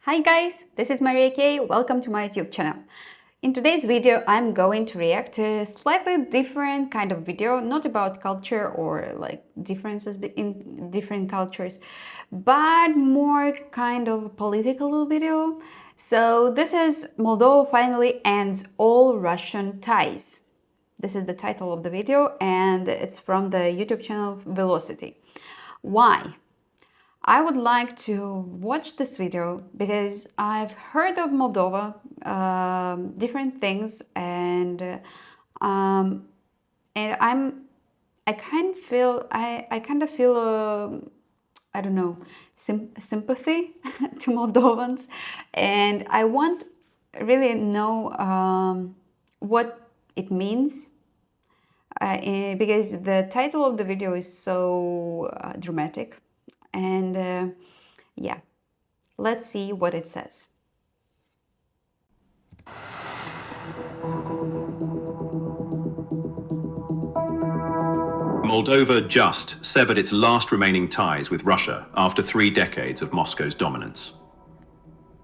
Hi guys, this is Maria K. Welcome to my YouTube channel. In today's video, I'm going to react to a slightly different kind of video, not about culture or like differences in different cultures, but more kind of political video. So this is Moldova finally ends all Russian ties. This is the title of the video and it's from the YouTube channel Velocity. Why? I would like to watch this video because I've heard of Moldova, different things, and I kind of feel I don't know, sympathy to Moldovans, and I want really know what it means. Because the title of the video is so dramatic. And yeah, let's see what it says. Moldova just severed its last remaining ties with Russia after 3 decades of Moscow's dominance.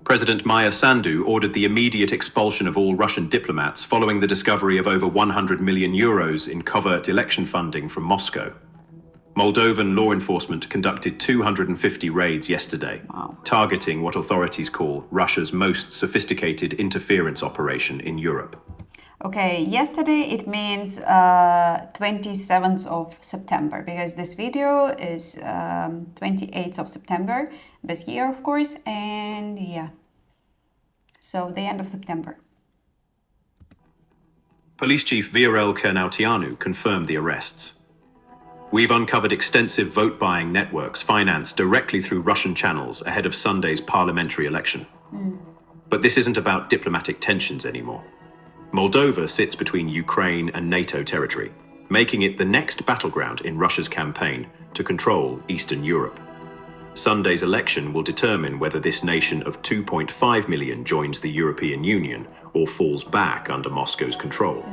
President Maia Sandu ordered the immediate expulsion of all Russian diplomats following the discovery of over 100 million euros in covert election funding from Moscow. Moldovan law enforcement conducted 250 raids yesterday, targeting what authorities call Russia's most sophisticated interference operation in Europe. Okay, yesterday it means 27th of September, because this video is 28th of September this year, of course, and yeah, so the end of September. Police Chief Viorel Kernautianu confirmed the arrests. We've uncovered extensive vote-buying networks financed directly through Russian channels ahead of Sunday's parliamentary election. But this isn't about diplomatic tensions anymore. Moldova sits between Ukraine and NATO territory, making it the next battleground in Russia's campaign to control Eastern Europe. Sunday's election will determine whether this nation of 2.5 million joins the European Union or falls back under Moscow's control.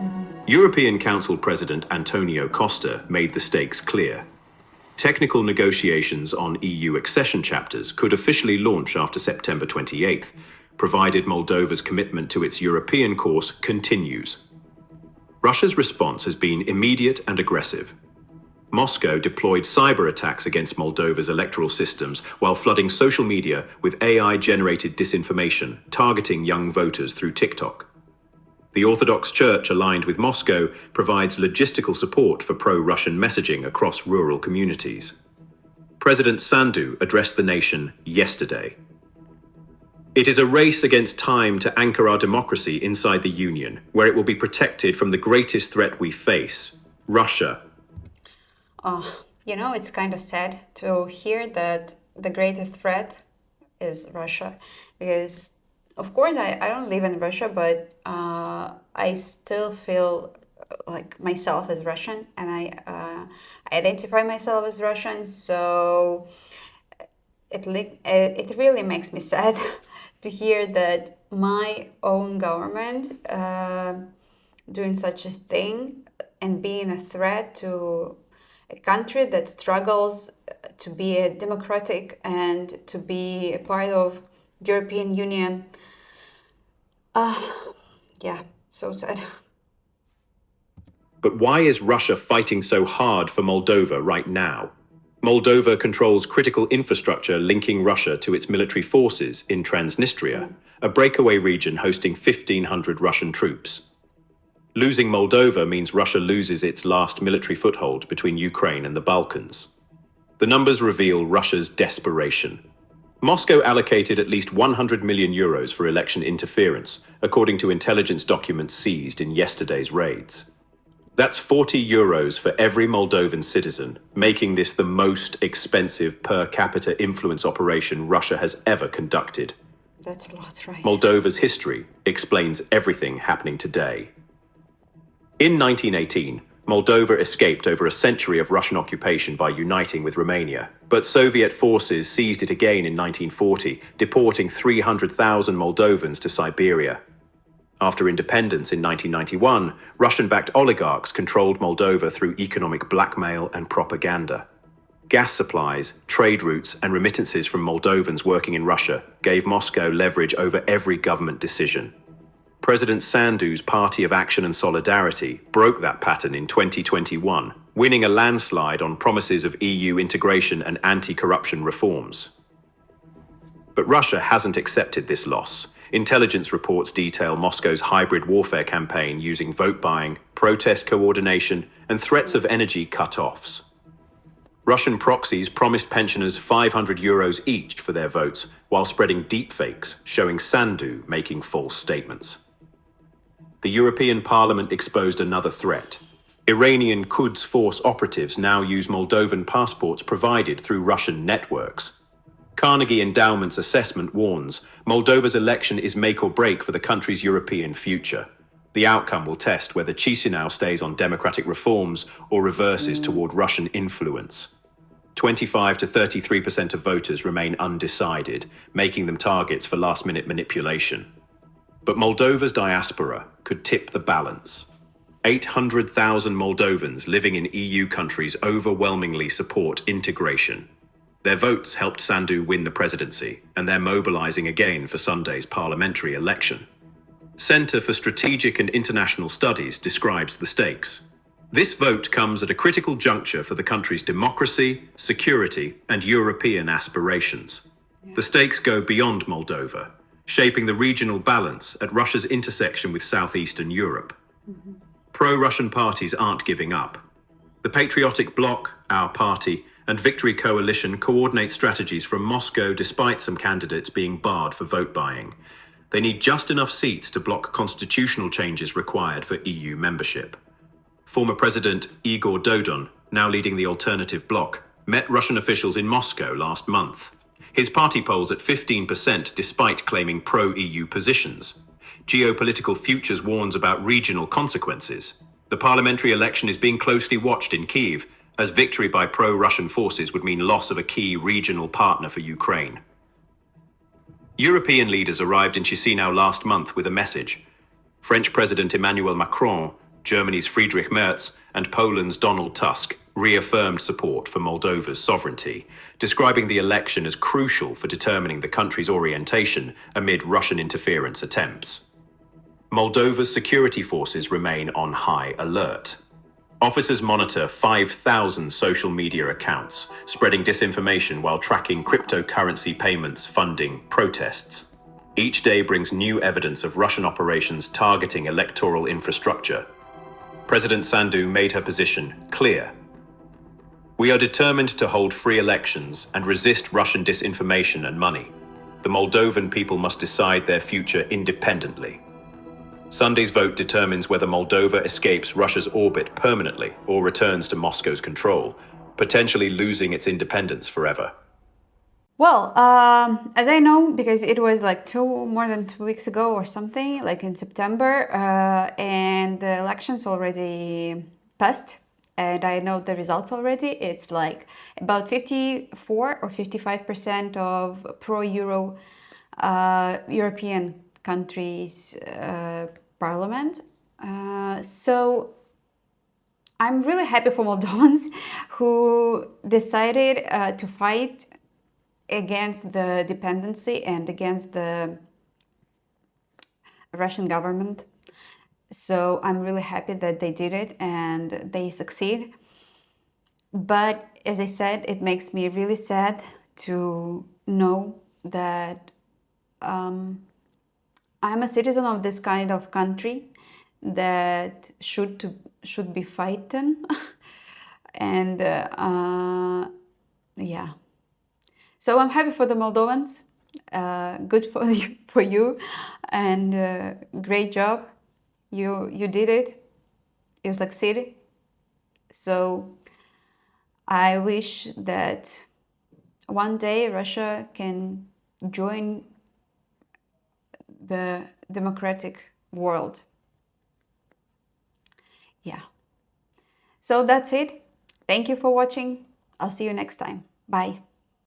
European Council President Antonio Costa made the stakes clear. Technical negotiations on EU accession chapters could officially launch after September 28th, provided Moldova's commitment to its European course continues. Russia's response has been immediate and aggressive. Moscow deployed cyber attacks against Moldova's electoral systems while flooding social media with AI-generated disinformation, targeting young voters through TikTok. The Orthodox Church, aligned with Moscow, provides logistical support for pro-Russian messaging across rural communities. President Sandu addressed the nation yesterday. It is a race against time to anchor our democracy inside the Union, where it will be protected from the greatest threat we face, Russia. You know, it's kind of sad to hear that the greatest threat is Russia, because of course I don't live in Russia, but I still feel like myself as Russian, and I identify myself as Russian, so it really makes me sad to hear that my own government doing such a thing and being a threat to a country that struggles to be a democratic and to be a part of European Union. Yeah, so sad. But why is Russia fighting so hard for Moldova right now? Moldova controls critical infrastructure linking Russia to its military forces in Transnistria, a breakaway region hosting 1,500 Russian troops. Losing Moldova means Russia loses its last military foothold between Ukraine and the Balkans. The numbers reveal Russia's desperation. Moscow allocated at least 100 million euros for election interference, according to intelligence documents seized in yesterday's raids. That's 40 euros for every Moldovan citizen, making this the most expensive per capita influence operation Russia has ever conducted. That's a lot, right? Moldova's history explains everything happening today. In 1918, Moldova escaped over a century of Russian occupation by uniting with Romania, but Soviet forces seized it again in 1940, deporting 300,000 Moldovans to Siberia. After independence in 1991, Russian-backed oligarchs controlled Moldova through economic blackmail and propaganda. gas supplies, trade routes, and remittances from Moldovans working in Russia gave Moscow leverage over every government decision. President Sandu's Party of Action and Solidarity broke that pattern in 2021, winning a landslide on promises of EU integration and anti-corruption reforms. But Russia hasn't accepted this loss. Intelligence reports detail Moscow's hybrid warfare campaign using vote buying, protest coordination, and threats of energy cut-offs. Russian proxies promised pensioners €500 each for their votes, while spreading deepfakes showing Sandu making false statements. The European Parliament exposed another threat. Iranian Quds Force operatives now use Moldovan passports provided through Russian networks. Carnegie Endowment's assessment warns Moldova's election is make or break for the country's European future. The outcome will test whether Chisinau stays on democratic reforms or reverses toward Russian influence. 25 to 33% of voters remain undecided, making them targets for last-minute manipulation. But Moldova's diaspora could tip the balance. 800,000 Moldovans living in EU countries overwhelmingly support integration. Their votes helped Sandu win the presidency, and they're mobilizing again for Sunday's parliamentary election. Center for Strategic and International Studies describes the stakes. This vote comes at a critical juncture for the country's democracy, security, and European aspirations. The stakes go beyond Moldova, shaping the regional balance at Russia's intersection with southeastern Europe. Pro-Russian parties aren't giving up. The Patriotic Bloc, Our Party, and Victory Coalition coordinate strategies from Moscow despite some candidates being barred for vote buying. They need just enough seats to block constitutional changes required for EU membership. Former President Igor Dodon, now leading the Alternative Bloc, met Russian officials in Moscow last month. His party polls at 15% despite claiming pro-EU positions. Geopolitical Futures warns about regional consequences. The parliamentary election is being closely watched in Kyiv, as victory by pro-Russian forces would mean loss of a key regional partner for Ukraine. European leaders arrived in Chisinau last month with a message. French President Emmanuel Macron, Germany's Friedrich Merz, and Poland's Donald Tusk reaffirmed support for Moldova's sovereignty, describing the election as crucial for determining the country's orientation amid Russian interference attempts. Moldova's security forces remain on high alert. Officers monitor 5,000 social media accounts, spreading disinformation while tracking cryptocurrency payments funding protests. Each day brings new evidence of Russian operations targeting electoral infrastructure. President Sandu made her position clear. We are determined to hold free elections and resist Russian disinformation and money. The Moldovan people must decide their future independently. Sunday's vote determines whether Moldova escapes Russia's orbit permanently or returns to Moscow's control, potentially losing its independence forever. Well, as I know, because it was like more than 2 weeks ago or something, like in September, and the elections already passed, and I know the results already. It's like about 54 or 55% of pro-Euro European countries' parliament. So I'm really happy for Moldovans who decided to fight against the dependency and against the Russian government. So I'm really happy that they did it and they succeed. But as I said, it makes me really sad to know that I'm a citizen of this kind of country that should be fighting. And yeah. So I'm happy for the Moldovans. Good for you, and great job. You did it. You succeeded. So I wish that one day Russia can join the democratic world. Yeah. So that's it. Thank you for watching. I'll see you next time. Bye.